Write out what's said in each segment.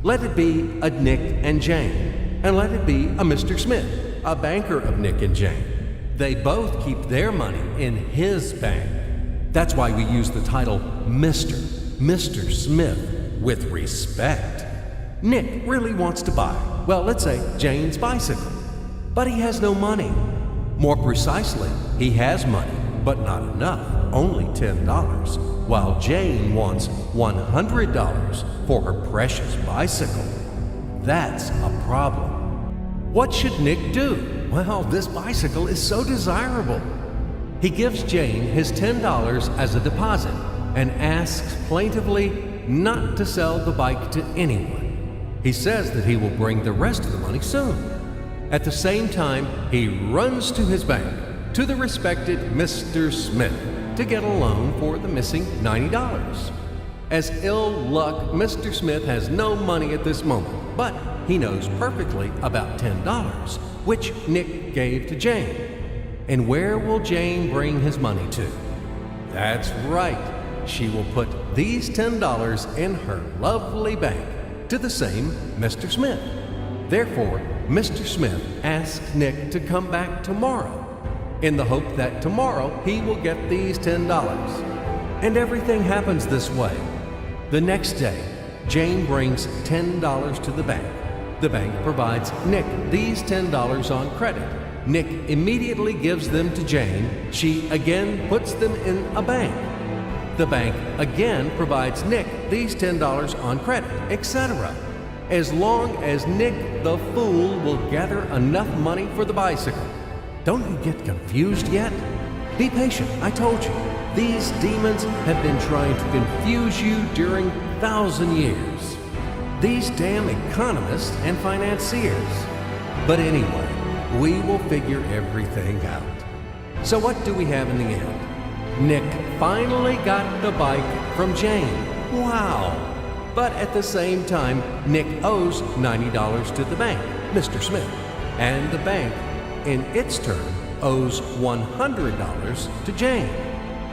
Let it be a Nick and Jane, and let it be a Mr. Smith, a banker of Nick and Jane. They both keep their money in his bank. That's why we use the title Mr. Smith with respect. Nick really wants to buy, well, let's say Jane's bicycle, but he has no money. More precisely, he has money, but not enough, only $10, while Jane wants $100 for her precious bicycle. That's a problem. What should Nick do? Well, this bicycle is so desirable. He gives Jane his $10 as a deposit and asks plaintively not to sell the bike to anyone. He says that he will bring the rest of the money soon. At the same time, he runs to his bank, to the respected Mr. Smith, to get a loan for the missing $90. As ill luck, Mr. Smith has no money at this moment, but he knows perfectly about $10, which Nick gave to Jane. And where will Jane bring his money to? That's right, she will put these $10 in her lovely bank to the same Mr. Smith. Therefore, Mr. Smith asks Nick to come back tomorrow, in the hope that tomorrow he will get these $10. And everything happens this way. The next day, Jane brings $10 to the bank. The bank provides Nick these $10 on credit. Nick immediately gives them to Jane. She again puts them in a bank. The bank again provides Nick these $10 on credit, etc. As long as Nick the fool will gather enough money for the bicycle. Don't you get confused yet? Be patient, I told you. These demons have been trying to confuse you during 1,000 years. These damn economists and financiers. But anyway, we will figure everything out. So what do we have in the end? Nick finally got the bike from Jane. Wow! But at the same time, Nick owes $90 to the bank, Mr. Smith, and the bank, in its turn, owes $100 to Jane.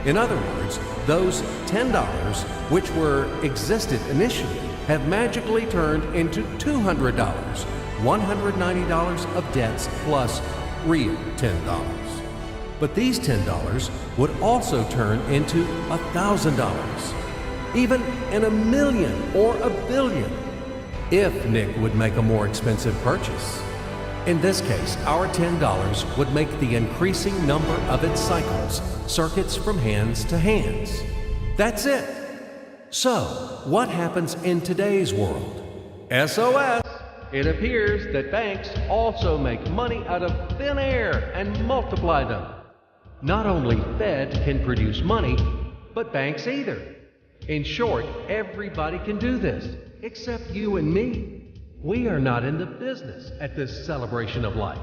In other words, those $10, which existed initially, have magically turned into $200, $190 of debts plus real $10. But these $10 would also turn into $1,000, even in $1 million or $1 billion, if Nick would make a more expensive purchase. In this case, our $10 would make the increasing number of its cycles, circuits from hands to hands. That's it. So, what happens in today's world? SOS! It appears that banks also make money out of thin air and multiply them. Not only Fed can produce money, but banks either. In short, everybody can do this, except you and me. We are not in the business at this celebration of life.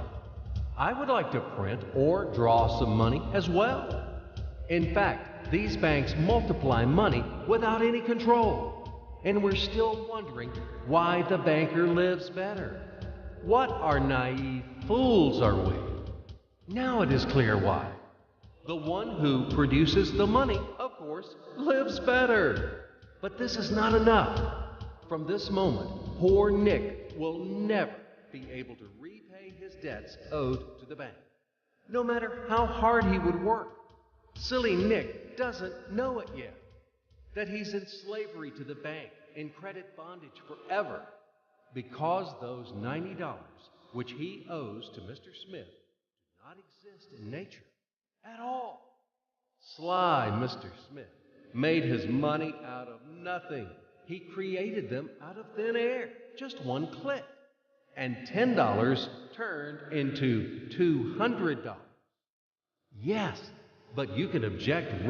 I would like to print or draw some money as well. In fact, these banks multiply money without any control. And we're still wondering why the banker lives better. What are naive fools are we? Now it is clear why. The one who produces the money, of course, lives better. But this is not enough. From this moment, poor Nick will never be able to repay his debts owed to the bank, no matter how hard he would work. Silly Nick doesn't know it yet, that he's in slavery to the bank, in credit bondage forever, because those $90, which he owes to Mr. Smith, do not exist in nature at all. Sly Mr. Smith made his money out of nothing. He created them out of thin air, just one click. And $10 turned into $200. Yes, but you can object reasonably.